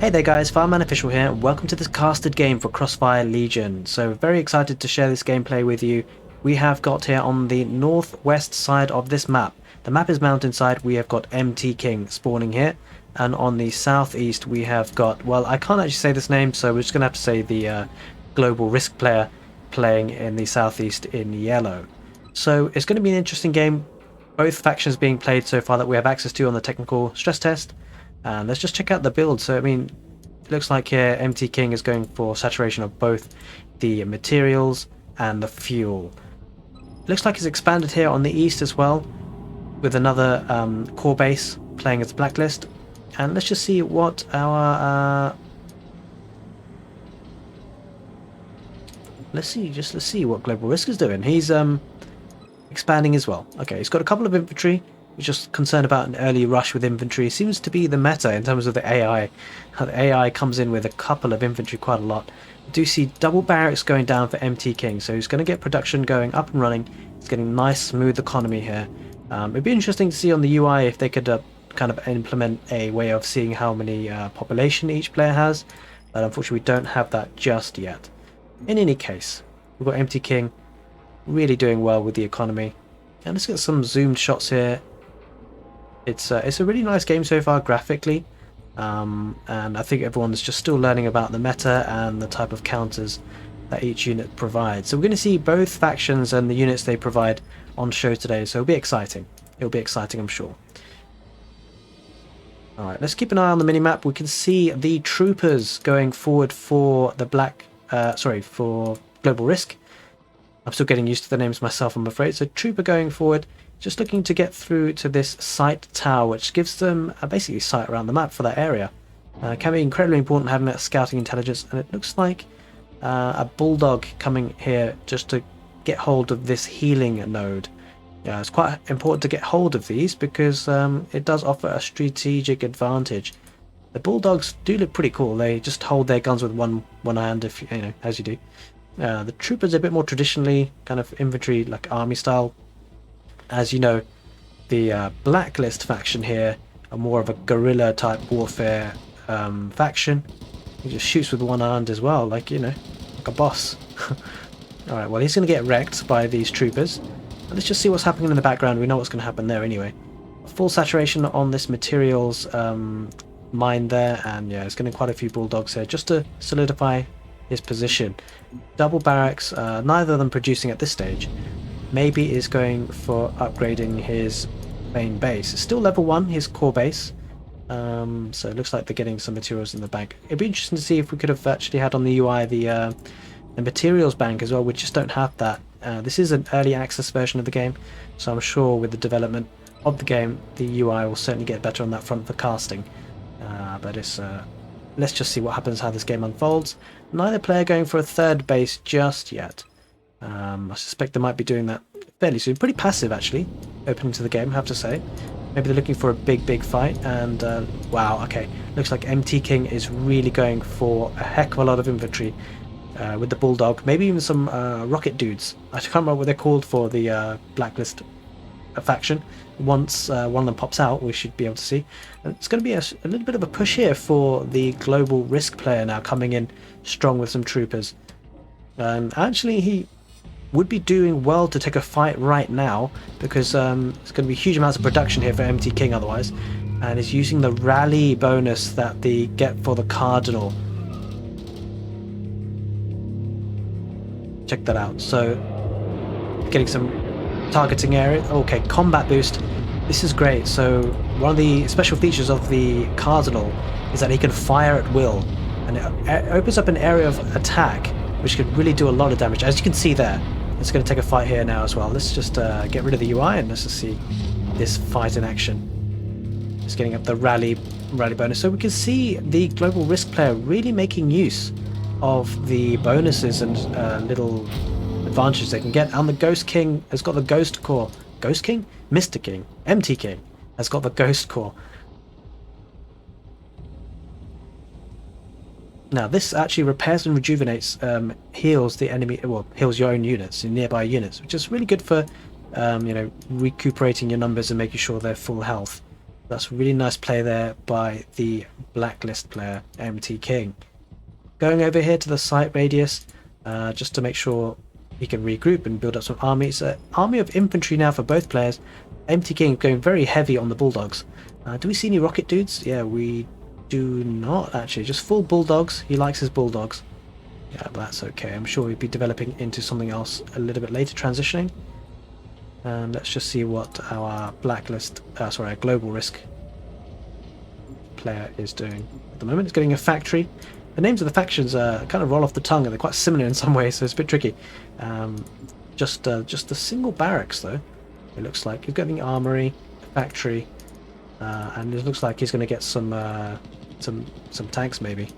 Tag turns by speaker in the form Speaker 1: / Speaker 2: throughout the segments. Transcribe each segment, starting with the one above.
Speaker 1: Hey there guys, Fireman Official here, and welcome to this casted game for Crossfire Legion. So very excited to share this gameplay with you. We have got here on the northwest side of this map. The map is mountainside, we have got MT King spawning here. And on the southeast we have got, well, I can't actually say this name, so we're just going to have to say the global risk player playing in the southeast in yellow. So it's going to be an interesting game. Both factions being played so far that we have access to on the technical stress test. And let's just check out the build. So I mean, it looks like here MT King is going for saturation of both the materials and the fuel. It looks like he's expanded here on the east as well, with another core base playing as Blacklist. And let's just see what our let's see what Global Risk is doing. He's expanding as well. Okay, he's got a couple of infantry. We're just concerned about an early rush with infantry. Seems to be the meta in terms of the AI. How the AI comes in with a couple of infantry quite a lot. We do see double barracks going down for MT King, so he's going to get production going up and running. It's getting nice smooth economy here. It'd be interesting to see on the UI if they could kind of implement a way of seeing how many population each player has, but unfortunately we don't have that just yet. In any case, we've got MT King really doing well with the economy. And let's get some zoomed shots here. It's a really nice game so far graphically, and I think everyone's just still learning about the meta and the type of counters that each unit provides. So we're going to see both factions and the units they provide on show today, so it'll be exciting. It'll be exciting, I'm sure. Alright, let's keep an eye on the minimap. We can see the troopers going forward for the for Global Risk. I'm still getting used to the names myself, I'm afraid. So trooper going forward, just looking to get through to this sight tower, which gives them basically sight around the map for that area. Can be incredibly important having that scouting intelligence, and it looks like a bulldog coming here just to get hold of this healing node. Yeah, it's quite important to get hold of these because it does offer a strategic advantage. The bulldogs do look pretty cool. They just hold their guns with one hand, if you know, as you do. The troopers are a bit more traditionally kind of infantry, like army style. As you know, the Blacklist faction here are more of a guerrilla type warfare faction. He just shoots with one hand as well, like, you know, like a boss. Alright, well, he's going to get wrecked by these troopers. Let's just see what's happening in the background. We know what's going to happen there anyway. Full saturation on this materials mine there, and yeah, it's getting quite a few bulldogs here just to solidify his position. Double barracks, neither of them producing at this stage. Maybe is going for upgrading his main base. It's still level 1, his core base. So it looks like they're getting some materials in the bank. It'd be interesting to see if we could have actually had on the UI the materials bank as well. We just don't have that. This is an early access version of the game, so I'm sure with the development of the game, the UI will certainly get better on that front for casting. But it's let's just see what happens, how this game unfolds. Neither player going for a third base just yet. I suspect they might be doing that fairly soon. Pretty passive, actually, opening to the game, I have to say. Maybe they're looking for a big fight, and wow, okay. Looks like MT King is really going for a heck of a lot of infantry with the Bulldog. Maybe even some rocket dudes. I can't remember what they're called for the Blacklist faction. Once one of them pops out, we should be able to see. And it's going to be a little bit of a push here for the Global Risk player now, coming in strong with some troopers. Actually, he would be doing well to take a fight right now, because there's going to be huge amounts of production here for MT King otherwise, and he's using the rally bonus that they get for the Cardinal. Check that out. So getting some targeting area. Okay, combat boost. This is great. So one of the special features of the Cardinal is that he can fire at will, and it opens up an area of attack which could really do a lot of damage. As you can see there, it's going to take a fight here now as well. Let's just get rid of the UI and let's just see this fight in action. Just getting up the rally bonus. So we can see the Global Risk player really making use of the bonuses and little advantages they can get. And the Ghost King has got the Ghost Core. Ghost King? Mr. King. MT King has got the Ghost Core. Now this actually repairs and rejuvenates, heals the enemy, well, heals your own units, your nearby units, which is really good for, you know, recuperating your numbers and making sure they're full health. That's a really nice play there by the Blacklist player, MT King. Going over here to the site radius, just to make sure he can regroup and build up some armies. Army of infantry now for both players. MT King going very heavy on the bulldogs. Do we see any rocket dudes? Yeah, we do not actually. Just full bulldogs. He likes his bulldogs. Yeah, but that's okay. I'm sure he'll be developing into something else a little bit later, transitioning. And let's just see what our Blacklist, our Global Risk player is doing. At the moment, it's getting a factory. The names of the factions kind of roll off the tongue, and they're quite similar in some ways, so it's a bit tricky. Just a single barracks, though. It looks like he's getting armory, factory, and it looks like he's going to get some tanks, maybe.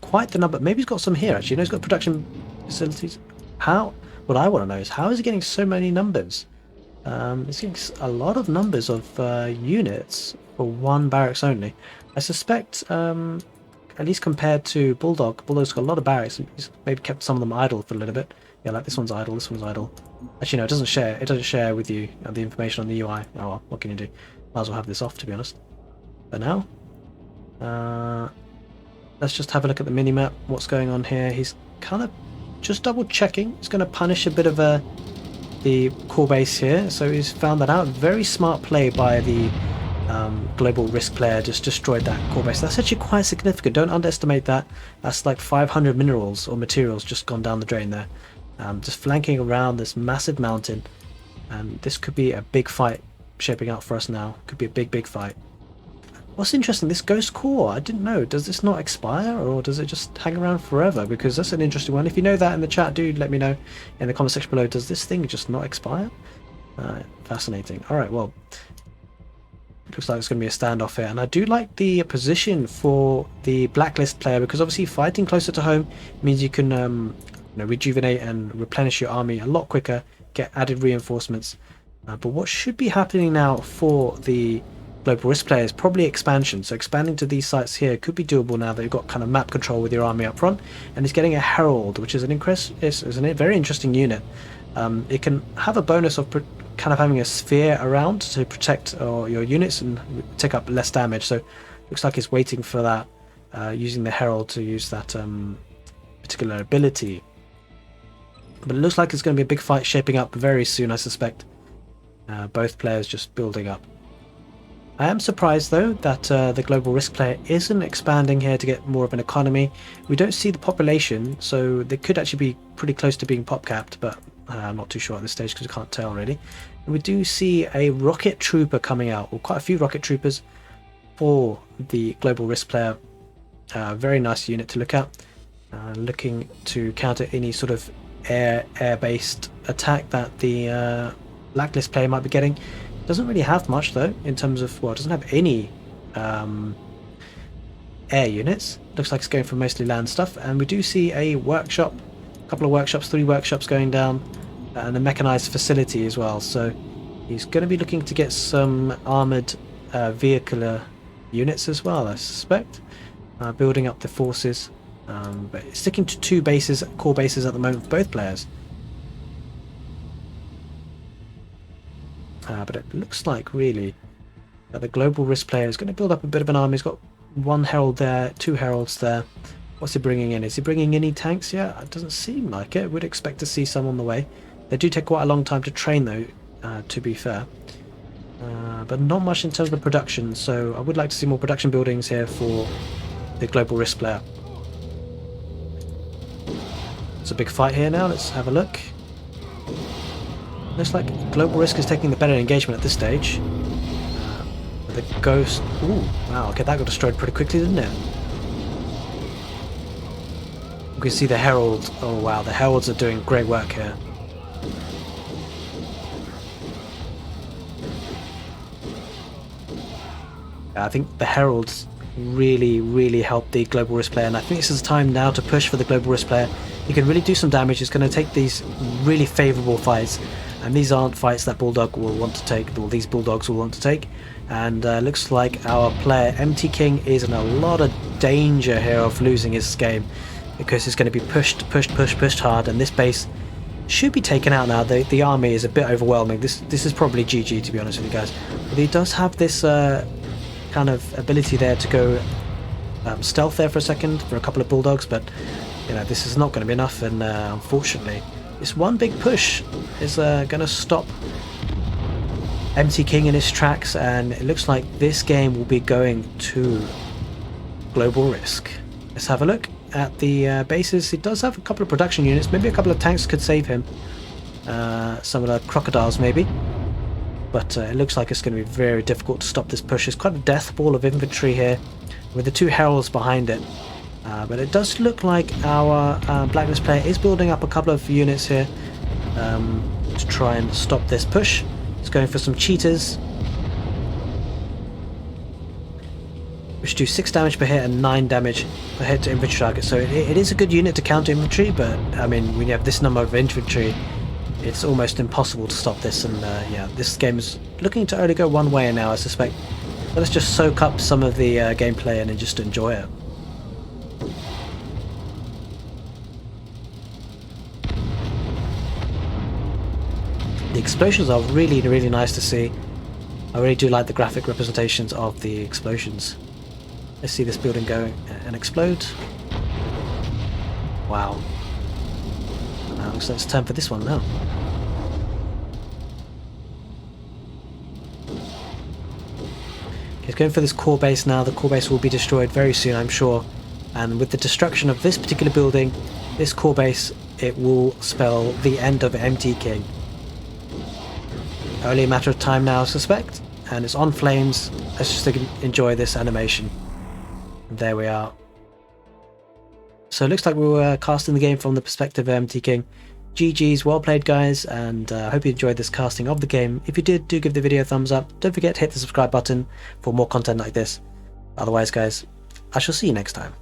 Speaker 1: Quite the number. Maybe he's got some here actually. You know, he's got production facilities. How? What I want to know is how is he getting so many numbers? He's getting a lot of numbers of units for one barracks only. I suspect, at least compared to Bulldog's got a lot of barracks. He's maybe kept some of them idle for a little bit. Yeah, like this one's idle. This one's idle. Actually, no, it doesn't share. It doesn't share with you the information on the UI. Oh well, what can you do? Might as well have this off, to be honest. But now, let's just have a look at the minimap. What's going on here? He's kind of just double checking. He's going to punish a bit of the core base here. So he's found that out. Very smart play by the Global Risk player. Just destroyed that core base. That's actually quite significant. Don't underestimate that. That's like 500 minerals or materials just gone down the drain there. Just flanking around this massive mountain. And this could be a big fight shaping up for us now. Could be a big fight. What's interesting, this ghost core, I didn't know, does this not expire or does it just hang around forever? Because that's an interesting one. If you know that in the chat, do let me know in the comment section below. Does this thing just not expire? Fascinating. Alright, well, looks like it's going to be a standoff here. And I do like the position for the Blacklist player because obviously fighting closer to home means you can rejuvenate and replenish your army a lot quicker, get added reinforcements. But what should be happening now for the Global Risk player is probably expansion. So expanding to these sites here could be doable now that you've got kind of map control with your army up front. And it's getting a Herald, which is a very interesting unit. It can have a bonus of kind of having a sphere around to protect your units and take up less damage. So looks like it's waiting for that, using the Herald to use that particular ability. But it looks like it's going to be a big fight shaping up very soon, I suspect. Both players just building up. I am surprised though that the Global Risk player isn't expanding here to get more of an economy. We don't see the population, so they could actually be pretty close to being pop capped, but I'm not too sure at this stage because I can't tell really. And we do see a rocket trooper coming out, or quite a few rocket troopers for the Global Risk player. Very nice unit to look at, looking to counter any sort of air-based attack that the Blacklist player might be getting. Doesn't really have much though in terms of, well, it doesn't have any air units. Looks like it's going for mostly land stuff. And we do see a workshop, a couple of workshops, 3 workshops going down, and a mechanized facility as well. So he's going to be looking to get some armored vehicular units as well, I suspect, building up the forces. But sticking to 2 bases, core bases at the moment for both players. But it looks like really that the Global Risk player is going to build up a bit of an army. He's got 1 herald there, 2 heralds there. What's he bringing in? Is he bringing any tanks yet? It doesn't seem like it. Would expect to see some on the way. They do take quite a long time to train though, to be fair. But not much in terms of production, so I would like to see more production buildings here for the Global Risk player. It's a big fight here now. Let's have a look. Looks like Global Risk is taking the better engagement at this stage. The Ghost... Ooh, wow, okay, that got destroyed pretty quickly, didn't it? We can see the Herald. Oh wow, the Heralds are doing great work here. I think the Heralds really help the Global Risk player, and I think this is the time now to push for the Global Risk player. He can really do some damage. He's going to take these really favourable fights, and these aren't fights that Bulldog will want to take, or these Bulldogs will want to take. And looks like our player MT King is in a lot of danger here of losing his game, because he's going to be pushed hard, and this base should be taken out now. The army is a bit overwhelming. This is probably GG, to be honest with you guys. But he does have this kind of ability there to go stealth there for a second for a couple of bulldogs, but you know, this is not going to be enough, and unfortunately this one big push is going to stop MT King in his tracks, and it looks like this game will be going to Global Risk. Let's have a look at the bases. He does have a couple of production units. Maybe a couple of tanks could save him. Some of the crocodiles maybe. But it looks like it's going to be very difficult to stop this push. It's quite a death ball of infantry here with the two heralds behind it. But it does look like our Blacklist player is building up a couple of units here to try and stop this push. He's going for some cheaters, which do 6 damage per hit and 9 damage per hit to infantry targets. So it is a good unit to counter infantry, but I mean, when you have this number of infantry, it's almost impossible to stop this. And yeah, this game is looking to only go one way now, I suspect. So let's just soak up some of the gameplay and then just enjoy it. The explosions are really, really nice to see. I really do like the graphic representations of the explosions. Let's see this building go and explode. Wow. Looks like it's time for this one now. He's going for this core base now. The core base will be destroyed very soon, I'm sure. And with the destruction of this particular building, this core base, it will spell the end of MT King. Only a matter of time now, I suspect. And it's on flames. Let's just enjoy this animation. There we are. So it looks like we were casting the game from the perspective of MT King. GG's, well played guys, and I hope you enjoyed this casting of the game. If you did, do give the video a thumbs up. Don't forget to hit the subscribe button for more content like this. Otherwise guys, I shall see you next time.